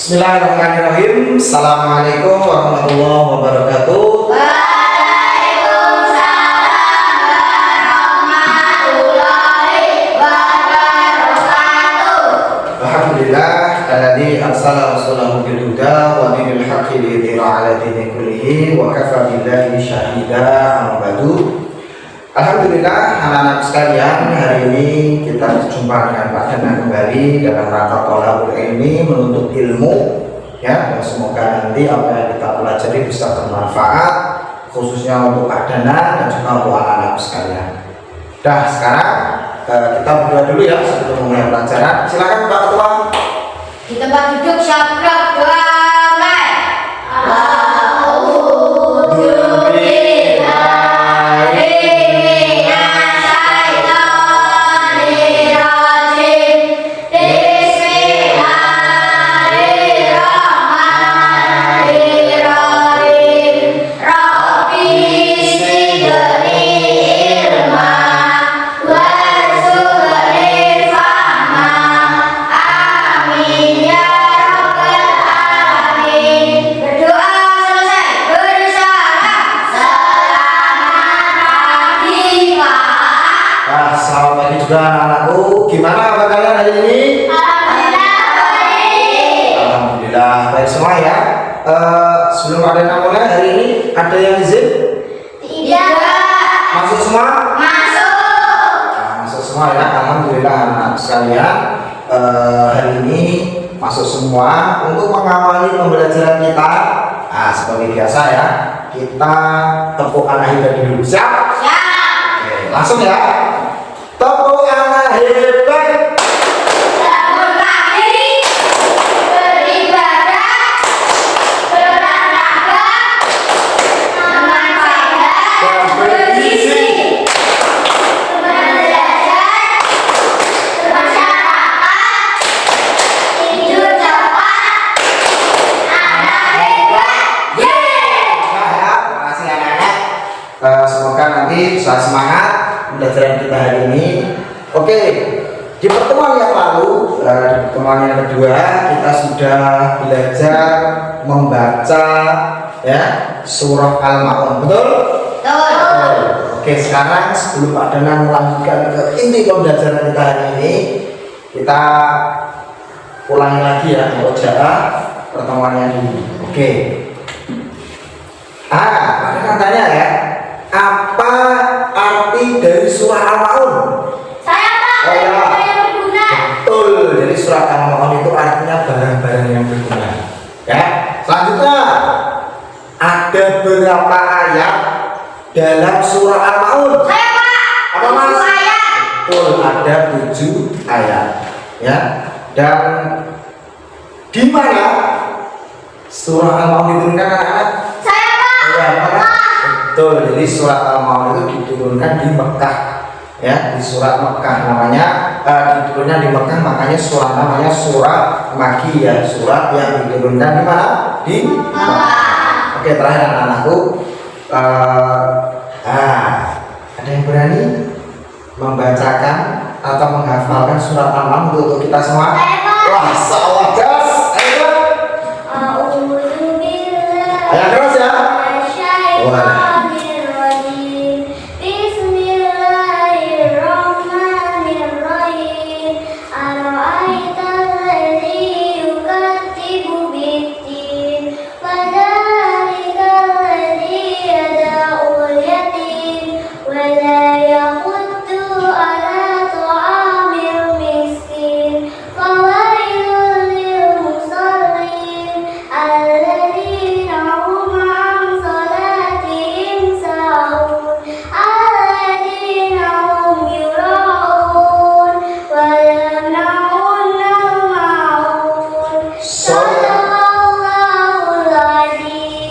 Bismillahirrahmanirrahim. Assalamualaikum warahmatullahi wabarakatuh. Alhamdulillah alladzi arsala rasulahu bil huda wa dinil haqqi liyudhhirahu 'ala dini kullihi wa kafa billahi syahida. Amma ba'du. Alhamdulillah anak-anak sekalian, hari ini kita berjumpa dengan Pak Dana kembali dalam rangka thalabul ilmi, menuntut ilmu ya, dan semoga nanti apa yang kita pelajari bisa bermanfaat khususnya untuk Pak Dana dan juga untuk anak-anak sekalian. Dah, sekarang kita berdoa dulu ya sebelum mulai pelajaran. Silakan Pak Ketua. Di tempat duduk syakrab doa. Anak-anakku, gimana kabar kalian hari ini? Alhamdulillah baik semua ya. Sebelum ada mulai hari ini, ada yang izin? Tidak. Masuk semua? Masuk. Masuk semua ya. Alhamdulillah anak-anak sekalian, hari ini masuk semua untuk mengawali pembelajaran kita. Seperti biasa ya, kita tepuk anak kita dulu. Siap? Oke, langsung ya. Tepuk anak hebat. Bangun pagi, beribadah, berolahraga, bermanfaat, Dan bergizi. belajar, bermasyarakat, tidur cepat, anak hebat. Nah ya, terima kasih anak-anak. Semoga nanti bisa semangat pembelajaran kita hari ini. Oke, di pertemuan yang lalu, di pertemuan yang kedua, kita sudah belajar membaca ya surah Al-Ma'un, betul? Betul. Oke, sekarang sebelum Pak Dana melanjutkan ke inti pembelajaran kita hari ini, kita ulangi lagi ya murojaah pertemuan yang ini. Oke. Pak Dana tanya ya, apa arti dari surah Al-Ma'un? Saya Pak, Oh ya, yang berguna. betul. Jadi surah Al-Ma'un itu artinya barang-barang yang berguna. Ya. Selanjutnya, ada berapa ayat dalam surah Al-Ma'un? Saya Pak, Apa Mas? 7 ayat. Betul, ada 7 ayat. Ya. Dan di mana surah Al-Ma'un diturunkan anak-anak? Saya Pak. Ya, mana? Betul. Jadi surat Al-Ma'un itu diturunkan di Mekah. Ya, di surat Mekah namanya, diturunnya di Mekah, makanya surat namanya surat Makkiyah, surat yang diturunkan di mana? Di Mekah. Oke, terakhir anak-anakku, ada yang berani membacakan atau menghafalkan surat Al-Ma'un untuk kita semua? Saya Pak. Wah, salah jas. Ayo. Ayo terus ya.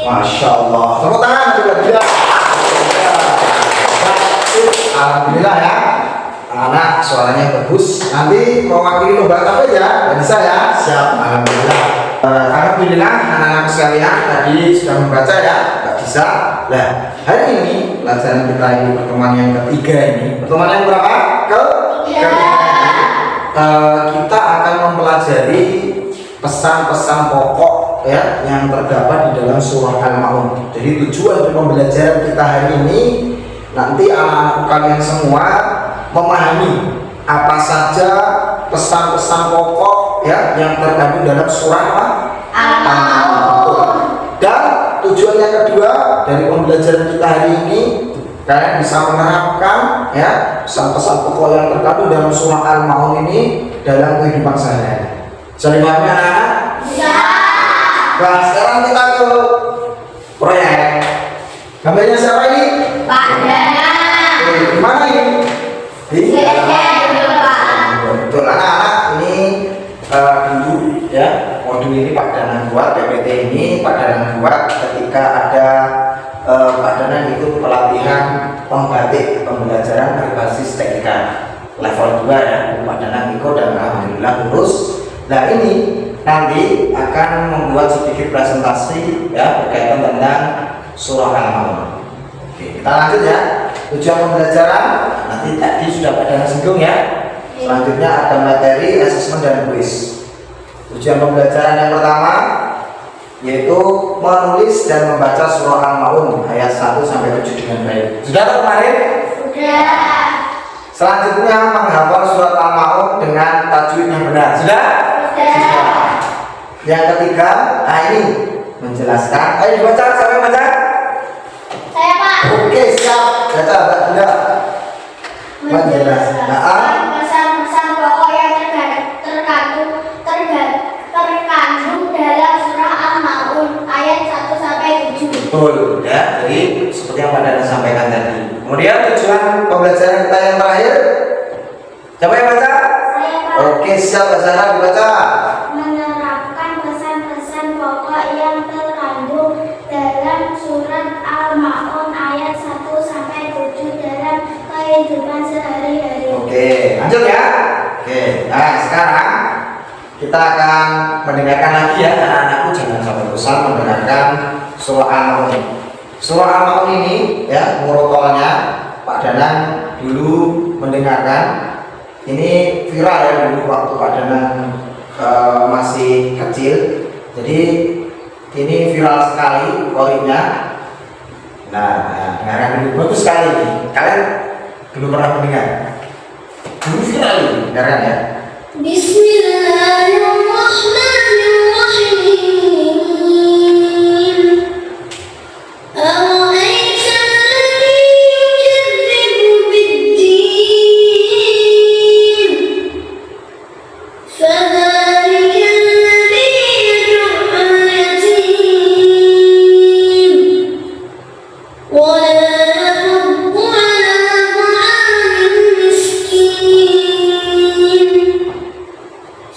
Masya Allah, tepuk tangan juga tidak. Alhamdulillah ya, anak suaranya bagus. Nanti mewakili lomba apa ya? Bisa ya? Siap. Alhamdulillah. Alhamdulillah anak-anak sekalian tadi sudah membaca ya, nggak bisa. Nah, hari ini pelajaran kita ini pertemuan yang ketiga ini. Pertemuan yang berapa? Ketiga. Kita akan mempelajari pesan-pesan pokok ya yang terdapat di dalam surah Al-Maun. Jadi tujuan dari pembelajaran kita hari ini nanti anak-anak kalian semua memahami apa saja pesan-pesan pokok ya yang terkandung dalam surah Al-Maun. Dan tujuan yang kedua dari pembelajaran kita hari ini, kalian bisa menerapkan ya pesan-pesan pokok yang terkandung dalam surah Al-Maun ini dalam kehidupan sehari-hari. Bisa dipahami anak-anak? Bisa. Nah, sekarang kita ke proyek. Gambarnya siapa ini? Pak Dana. Di mana ini? Di betul, anak-anak ini dulu ya modul ini Pak Dana buat, PPT ini Pak Dana buat ketika ada Pak Dana ikut pelatihan pembatik pembelajaran berbasis TIK level 2 ya. Pak Dana ikut dan alhamdulillah lulus. Nah, ini nanti akan membuat sedikit presentasi ya berkaitan tentang surah Al-Maun. Oke, kita lanjut ya. Tujuan pembelajaran nanti tadi sudah Pak Dana singgung ya. Selanjutnya ada materi, asesmen dan kuis. Tujuan pembelajaran yang pertama yaitu menulis dan membaca surah Al-Maun ayat 1 sampai 7 dengan baik. Sudah kemarin? Sudah. Selanjutnya menghafal surat Al-Maun dengan tajwid yang benar. Sudah? Sudah. Yang ketiga, nah ini menjelaskan. Ayo dibaca, siapa yang baca? Saya Pak. Oke, siap. Baca, Bunda. Menjelaskan. Pesan-pesan pokok yang terkandung dalam surah Al-Maun ayat 1 sampai 7. Betul, ya. Jadi seperti yang Pak Dana sampaikan tadi. Kemudian tujuan pembelajaran kita yang terakhir, siapa yang baca? Saya Pak. Oke, siap, Mbak Sarah dibaca. Menerapkan pesan-pesan pokok yang terkandung dalam surat Al-Maun ayat 1 sampai 7 dalam kehidupan sehari-hari. Oke, lanjut ya. Oke, nah sekarang kita akan mendengarkan lagi ya anak-anakku, jangan sampai bosan mendengarkan surah Al-Maun. Surah Al-Maun ini ya murotalnya Pak Danang dulu mendengarkan. Ini viral ya dulu waktu Pak Danang masih kecil. Jadi ini viral sekali poinnya. Nah, dengarkan dulu, bagus sekali ini. Kalian belum pernah mendengar? Dulu viral ini, dengarkan ya. Bismillahirrahmanirrahim. أرأيت الذي يكذب بالدين فذلك الذي يدع اليتيم ولا يحض على طعام المسكين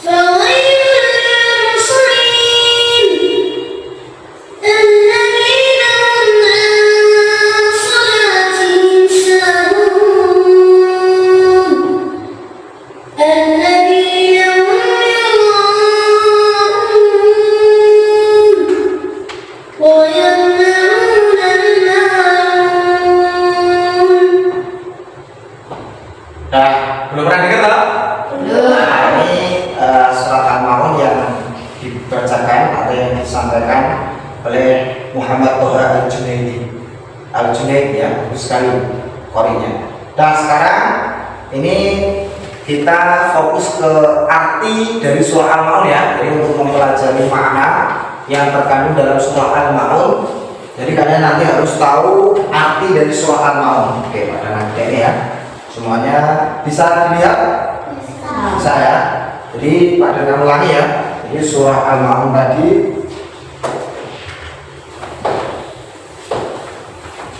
فويل للمصلين الذين هم عن صلاتهم ساهون الذين هم يراءون ويمنعون الماعون. Nah, belum pernah dengar toh? Nah, ini surat Al-Maun yang dibacakan atau yang disampaikan oleh Muhammad Toha Al-Junaidi. Al-Junaidi ya, bagus sekali qorinya. Nah, sekarang ini kita fokus ke arti dari surah Al-Maun ya. Jadi untuk mempelajari makna yang terkandung dalam surah Al-Maun. Jadi kalian nanti harus tahu arti dari surah Al-Maun. Oke, pada nanti ya. Semuanya bisa dilihat? Bisa ya. Jadi pada kamu lagi ya. Jadi surah Al-Maun tadi,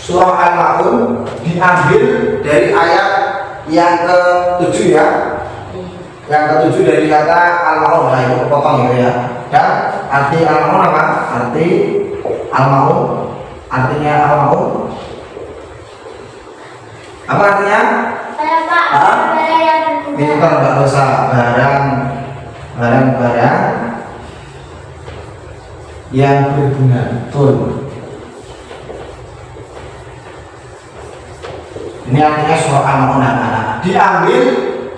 surah Al-Maun diambil dari ayat yang ke-7 ya. Yang ke-7 dari kata Al-Maun. Nah, itu potong gitu ya. Dan arti Al-Maun apa? Arti Al-Maun, artinya Al-Maun apa artinya? Saya Pak. Hah? Saya yang berguna. Pintar Mbak Rosa, barang yang berguna. Betul. Ini artinya surah Al-Maun anak-anak. Diambil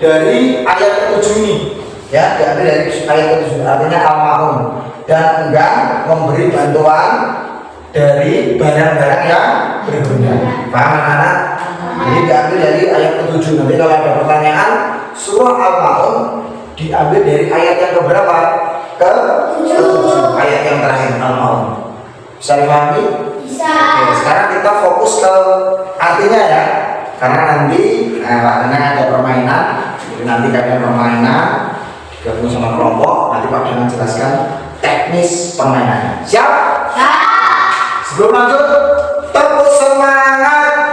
dari ayat ke-7 ini. Ya, diambil dari ayat ke-7, artinya al-ma'un, dan enggan memberi bantuan dari barang-barang yang berguna. Paham anak-anak? Jadi diambil dari ayat ke-7. Nanti kalau ada pertanyaan, surah al-ma'un diambil dari ayat yang keberapa? Ke-7, ayat yang terakhir al-ma'un. Bisa dipahami? Bisa. Oke, sekarang kita fokus ke artinya ya, karena nanti Pak Danang ada permainan, jadi nanti kalian permainan gabung sama kelompok, nanti Pak Danang jelaskan teknis permainannya. Siap? Siap. Sebelum lanjut, tepuk semangat.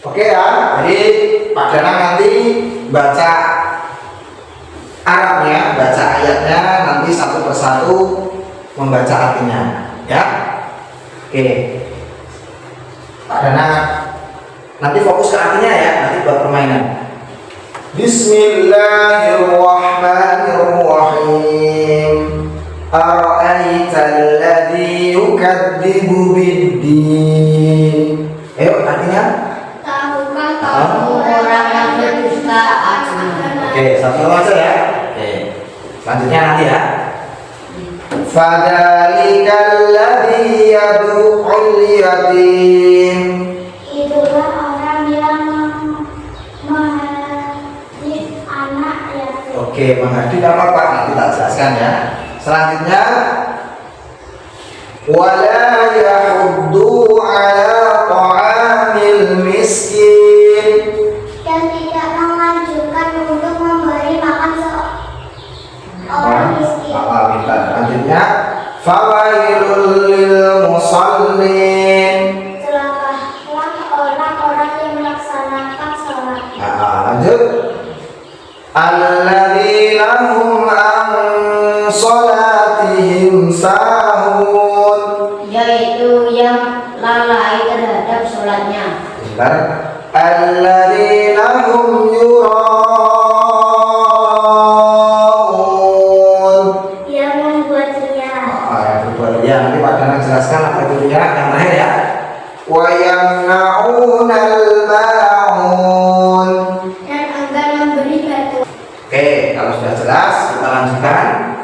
Oke ya, jadi Pak Danang nanti baca Arabnya, baca ayatnya, nanti satu persatu membaca artinya, ya. Oke, Pak Danang nanti fokus ke artinya ya, nanti buat permainan. Bismillahirrahmanirrahim. Ara'aital ladzi yukadzibu biddin. Ayo artinya. Tahukah kamu orang yang berdusta agama? Oke, satu aja ya. Oke, selanjutnya nanti ya. Fadzalikal ladzi yad'ul yatim. Itulah orang yang menghadiri anak yatim. Oke, menghadiri apa Pak? Nanti tak jelaskan ya. Selanjutnya, wala yahuddu ala ta'amil miskin. Dan tidak menganjurkan untuk memberi makan seorang miskin. Selanjutnya, fawailul lil musallin. Celakalah orang-orang yang melaksanakan sholat. Lanjut. Alladzina hum an sholatihim sahun. Yaitu yang lalai terhadap sholatnya. Bentar. Alladzina hum yura'un. Yang membuat riya. Berbuat riya. Nanti Pak Danang jelaskan apa itu riya yang terakhir ya. Wa yamna'unal ma'un. Dan enggan memberi bantuan. Oke, kalau sudah jelas kita lanjutkan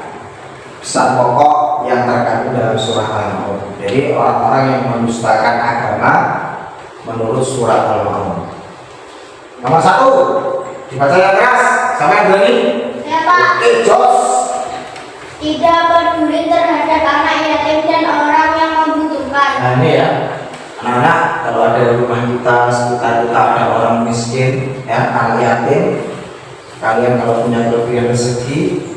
pesan pokok yang terkandung dalam surah Al-Ma'un. Jadi orang-orang yang mendustakan agama menurut surat Al-Ma'un. Nomor 1, dibaca yang keras. Sama yang berani? Ya Pak. Oke, jos. Tidak peduli terhadap anak yatim dan orang yang membutuhkan. Nah ini ya, anak-anak, kalau ada rumah kita, sekitar kita ada orang miskin, ya, anak yatim, kalian kalau punya kelebihan rezeki,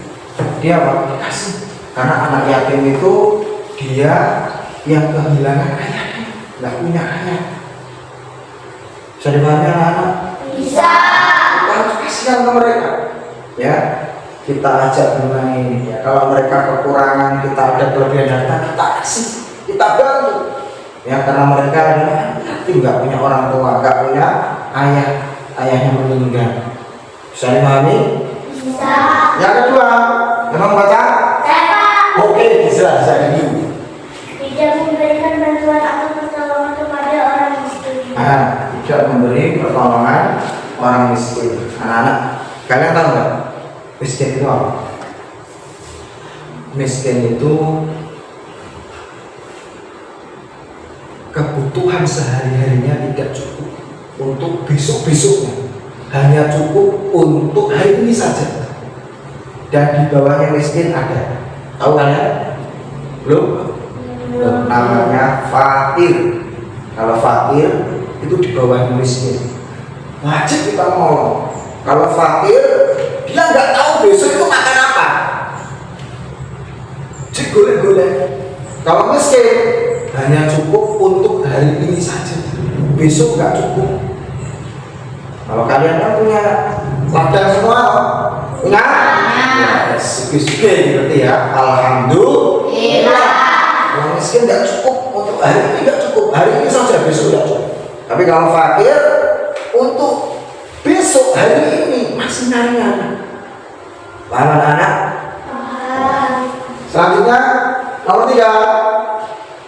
dia apa? Dikasih. Karena anak yatim itu dia yang kehilangan ayahnya, nggak punya ayah. Bisa dipahami anak-anak? Bisa. Kita harus kasihan ke mereka, ya. Kita ajak bermain, ya. Kalau mereka kekurangan, kita ada kelebihan harta, kita kasih, kita bantu, ya. Karena mereka adalah yatim, nggak punya orang tua, nggak punya ayah, ayahnya meninggal. Bisa dipahami? Bisa. Yang kedua, memang baca? Saya Pak. Oke, bisa ini. Tidak memberikan bantuan atau pertolongan kepada orang miskin. Tidak memberi pertolongan orang miskin. Anak-anak, kalian tahu nggak? Miskin itu apa? Miskin itu kebutuhan sehari-harinya tidak cukup untuk besok-besoknya, hanya cukup untuk hari ini saja. Dan di bawahnya miskin ada, tahu kalian? Belum? Namanya fakir. Kalau fakir itu di bawahnya miskin, wajib kita menolong. Kalau fakir, dia nggak tahu besok itu makan apa, cek golek-golek. Kalau miskin, hanya cukup untuk hari ini saja, besok nggak cukup. Kalau kalian kan punya ladang semua, punya? Ya, suge-suge berarti ya. Alhamdulillah. Kalau miskin nggak cukup untuk hari ini, nggak cukup hari ini saja, besok nggak cukup. Tapi kalau fakir, untuk besok hari ini masih nyari-nyari. Paham anak-anak? Selanjutnya nomor 3,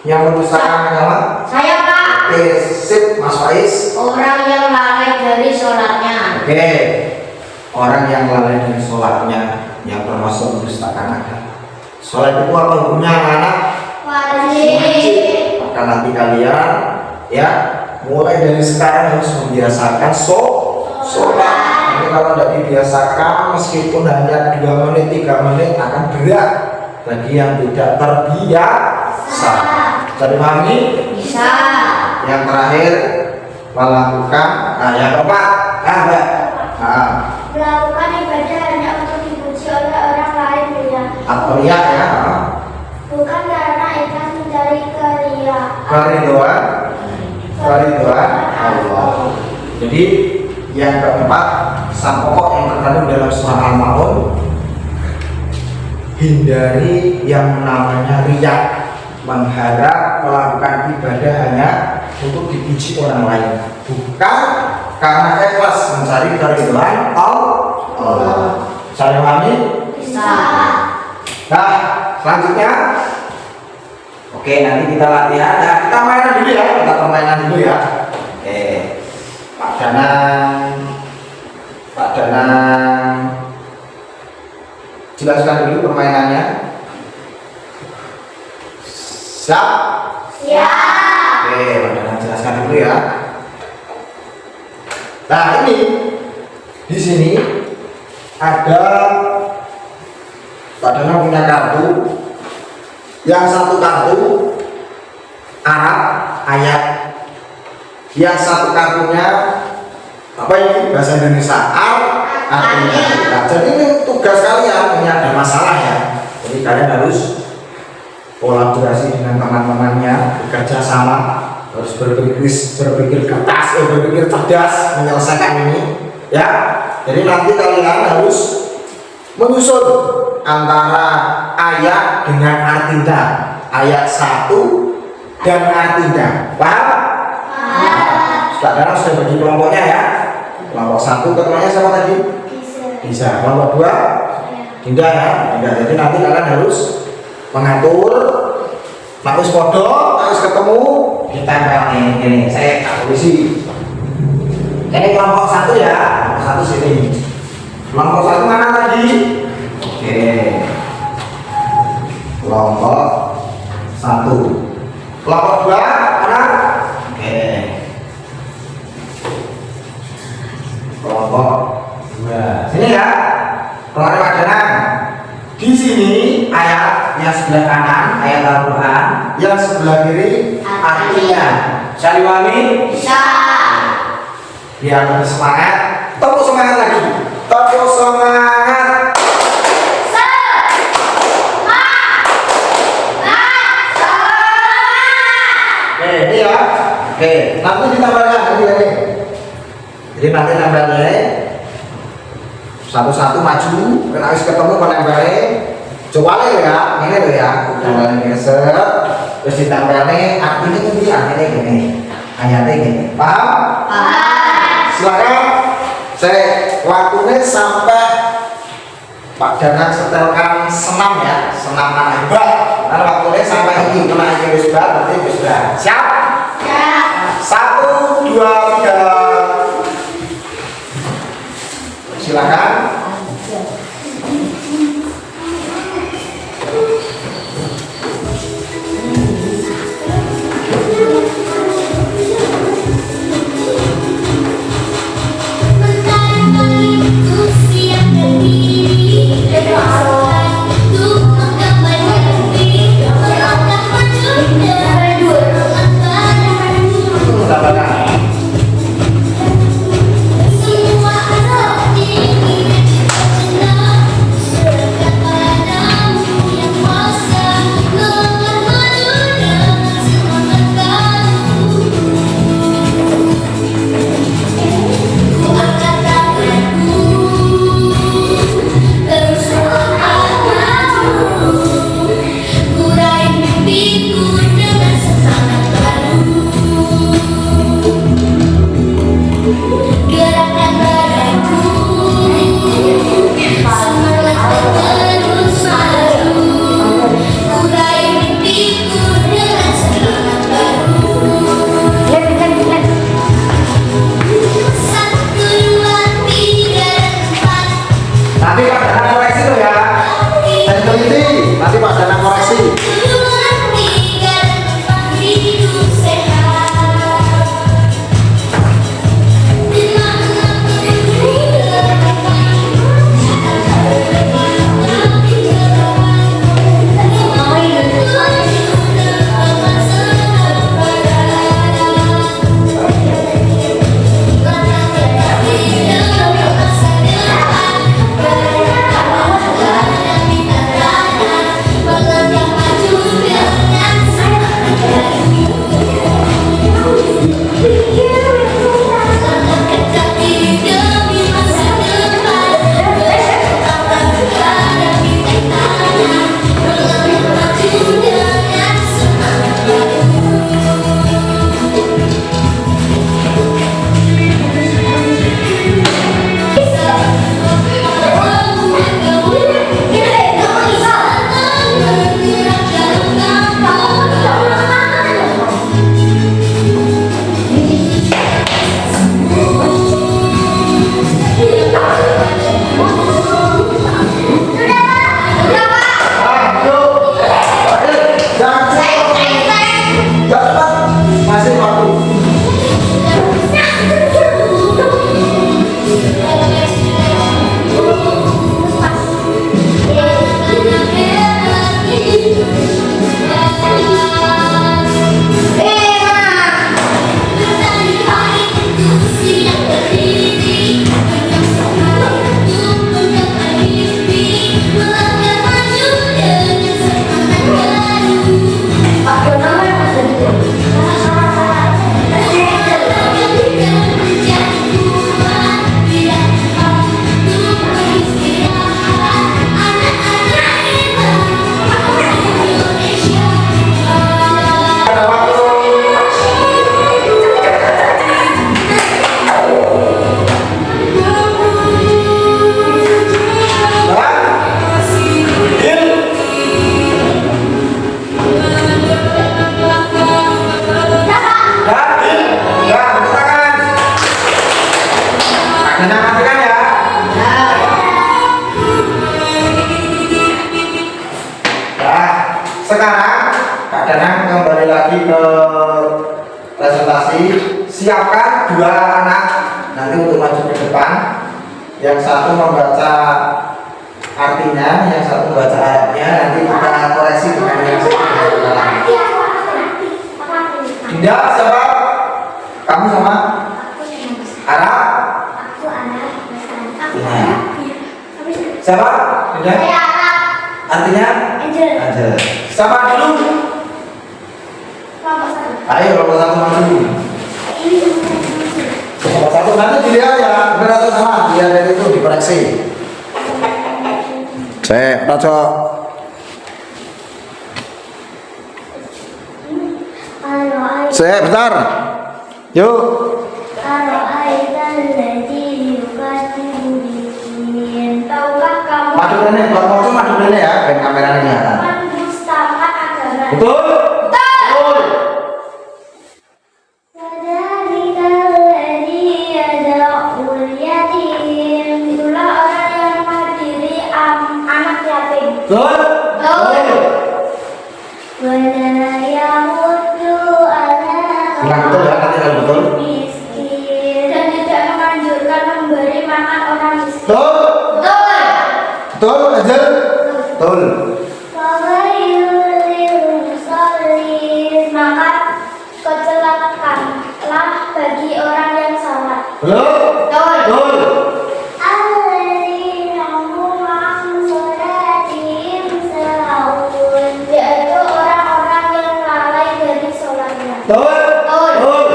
yang mendustakan agama. Saya Pak. Oke, akhir. Sip, Mas Faiz. Orang yang lalai dari sholatnya. Oke. Orang yang lalai dari sholatnya, yang termasuk mendustakan agama. Sholat itu apa hukumnya, anak-anak? Wajib. Maka nanti kalian ya mulai dari sekarang harus membiasakan sholat. Nanti kalau tidak dibiasakan, meskipun hanya 2 menit 3 menit akan berat bagi yang tidak terbiasa. Jadi pahami? Bisa. Yang terakhir melakukan, yang keempat, Mbak. Melakukan ibadah hanya untuk dipuji oleh orang lain ya. Atau ya, Bukan karena ikhlas mencari keriduan Allah. Jadi yang keempat, sang pokok yang terkandung dalam surah Al-Maun, hindari yang namanya riya, mengharap melakukan ibadah hanya untuk dipuji orang lain, bukan karena ikhlas mencari keriduan Allah. Saya pahami? Bisa. Nah, selanjutnya, oke, nanti kita latihan. Nah, kita mainan dulu ya, kita permainan dulu ya. Oke, Pak Danang, jelaskan dulu permainannya. Siap? Siap. Oke, Pak Danang jelaskan dulu ya. Nah, ini di sini ada Pak Danang punya kartu. Yang satu kartu Arab ayat, yang satu kartunya apa ini bahasa Indonesia artinya. Nah, jadi ini tugas kalian, ini ada masalah ya. Jadi kalian harus kolaborasi dengan teman-temannya, bekerja sama, harus berpikir kertas, berpikir cerdas menyelesaikan ini ya. Jadi nanti kalian harus menyusun antara ayat dengan artinya, ayat 1 dan artinya. Paham? Sekarang sudah bagi kelompoknya ya. Kelompok 1 ketuanya siapa tadi? Bisa. Kelompok 2 Dinda ya. Dinda. Jadi nanti kalian harus mengatur. Harus foto, harus ketemu. Kita ini saya polisi. Ini kelompok 1 ya. Kelompok 1 sini. Kelompok 1 mana tadi? Oke. Kelompok 1. Kelompok 2 mana? Oke. Kelompok 2. Sini ya. Kelompok Danang. Di sini ayat yang sebelah kanan ayat Al-Qur'an, yang sebelah kiri artinya. Bisa dipahami? Bisa. Biar lebih semangat. Tepuk semangat lagi. Tepuk semangat. Ini ya. Oke, nanti ditambahkan ini. Jadi nanti nambahnya satu-satu maju, kan harus ketemu penambahnya. Coba ya, ini loh ya. Udah geser, terus ditambahnya artinya ini artinya gini, ayatnya gini. Paham? Paham. Silakan. Saya waktunya sampai Pak Danang setelkan senam ya, senam anak hebat. Karena waktunya sampai ini kena ini hebat, berarti sudah siap. Siap. 1, 2, 3. Silakan. Dinamakan ya. Nah, sekarang Kak Danang kembali lagi ke presentasi. Siapkan dua anak nanti untuk maju ke depan. Yang satu membaca artinya, yang satu membaca Arabnya. Nanti kita koreksi dengan yang satu. Tidak, siapa? Kamu sama Arab? Siapa? Tidak. Artinya? Angel. Siapa dulu? Ayo, kelompok satu maju. Kelompok satu nanti dilihat ya, benar atau salah? Dilihat dari itu dikoreksi. Saya Raja. Saya bentar. Yuk. Tahukah kamu Maju dulu, kalau maju dulu ya, biar kameranya kelihatan. mendustakan agama? Betul? Betul. Itulah orang yang menghadiri anak yatim. Betul? Betul. Bilang betul ya, nanti kalau betul. Dan tidak menganjurkan memberi makan orang miskin. Betul? Betul, Angel? Betul. Maka kecelakaanlah bagi orang yang salat. Belum? Betul. Yaitu orang-orang yang lalai dari sholatnya. Betul. Betul.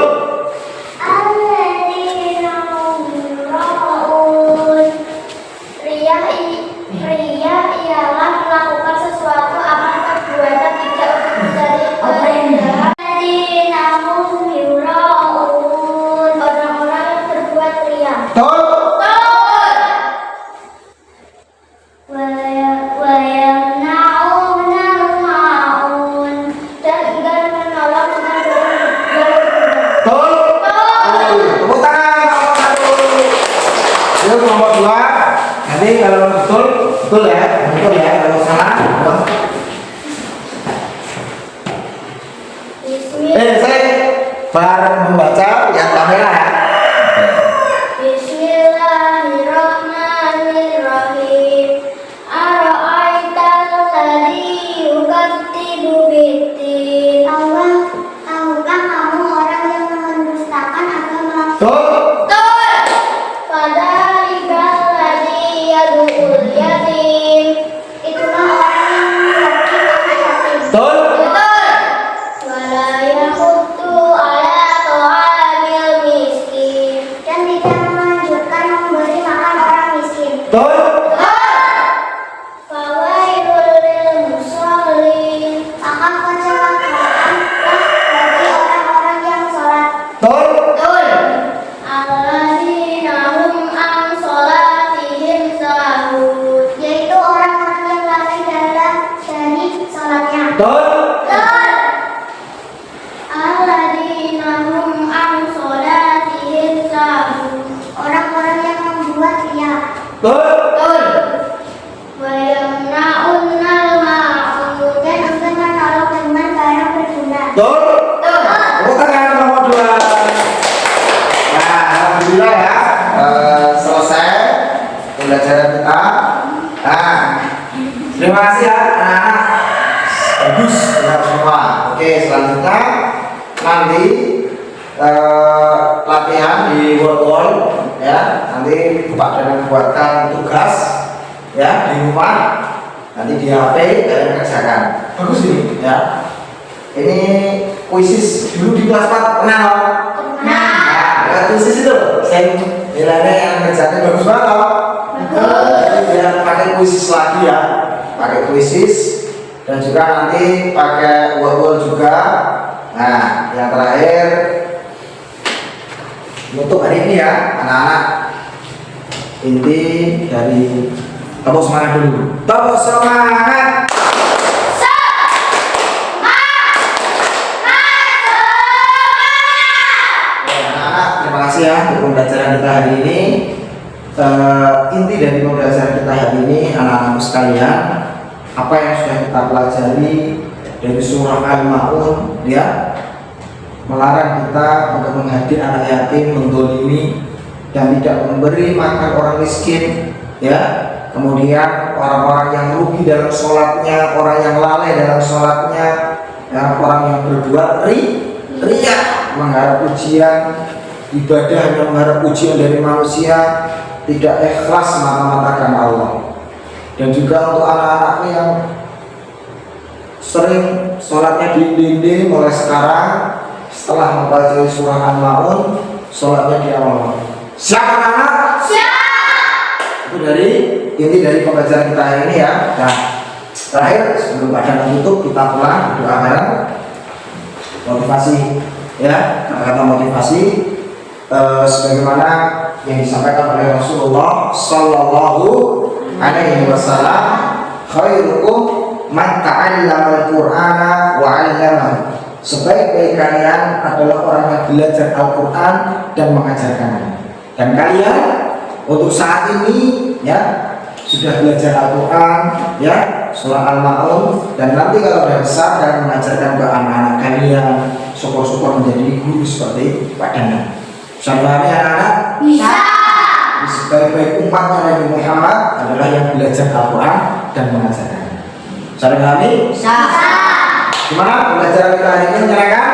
Ria ialah melakukan sesuatu amal perbuatan tidak untuk mencari keindahan. Orang-orang yang berbuat ria. Betul. Dan enggan menolong dengan berbuat. Betul. Betul. Tepuk tangan kelompok satu. Yuk kelompok dua. Nanti kalau betul, betul ya. Betul ya. Kalau salah, betul. Saya bareng membaca yang kamera ya. Bismillahirrahmanirrahim. Ara'aital ladzi yukadzibu bid-din. Tahukah kamu orang yang mendustakan agama? Betul. Fadzalikkal ladzi yad'ul yatim. Itulah orang yang menghargai anak yatim. Betul. Wala yahuddu ala ta'amil miskin. Dan tidak menganjurkan memberi makan orang miskin. Betul. Fawailul lil musallin. Maka kecelakaanlah bagi orang-orang yang sholat. Betul. Alladzina hum an sholatihim sahun. Yaitu orang-orang yang lalai dari sholatnya. Betul. Alladzina hum an sholatihim sahun. Orang-orang yang membuat riya. Betul. Wa yamna'unnal ma'un. Dan enggan menolong dengan barang berguna. Betul. Tepuk tangan kelompok dua. Nah, alhamdulillah ya, selesai pembelajaran kita. Nah, terima kasih ya anak-anak. Bagus, benar semua. Oke, selanjutnya nanti latihan di wall ya. Nanti Pak Danang buatkan tugas ya di rumah. Nanti di HP kalian kerjakan. Bagus ini ya. Ini kuisis dulu di kelas 4 pernah loh. Nah, kuisis itu saya nilainya yang kerjanya bagus banget loh. Jadi biar pakai kuisis lagi ya, pakai kuisis dan juga nanti pakai word juga. Nah, yang terakhir untuk hari ini ya anak-anak, inti dari tepuk semangat dulu. Tepuk semangat. Terima kasih ya untuk pembelajaran kita hari ini. inti dari pembelajaran kita hari ini, anak-anakku sekalian, apa yang sudah kita pelajari dari surah Al-Ma'un, ya, melarang kita untuk menghadir anak yatim, mendolimi, dan tidak memberi makan orang miskin, ya. Kemudian orang-orang yang rugi dalam sholatnya, orang yang lalai dalam sholatnya, ya, orang yang berbuat riya, mengharap pujian ibadah, yang mengharap pujian dari manusia, tidak ikhlas mata-mata karena Allah. Dan juga untuk anak-anakku yang sering sholatnya dinding mulai sekarang, setelah membaca surah Al-Ma'un, sholatnya di awal. Siapa anak? Siap. Itu dari inti dari pembelajaran kita hari ini, ya. Nah, terakhir sebelum pada tutup, kita pulang berdoa bareng. Motivasi, ya, kata-kata motivasi sebagaimana yang disampaikan oleh Rasulullah Sallallahu Alaihi Wasallam, khairukum man ta'allama al-Qur'ana wa 'allamahu. Sebaik-baik kalian adalah orang yang belajar Al-Quran dan mengajarkannya. Dan kalian untuk saat ini, ya, sudah belajar Al-Quran, ya, surah Al-Ma'un, dan nanti kalau sudah besar dan mengajarkan ke anak-anak kalian, syukur-syukur menjadi guru seperti Pak Danang. Bisa dipahami anak-anak? Bisa. Sebaik-baik umatnya Nabi Muhammad adalah yang belajar Al-Quran dan mengajarkannya. Bisa dipahami? Bisa. Gimana pembelajaran kita hari ini, menyenangkan?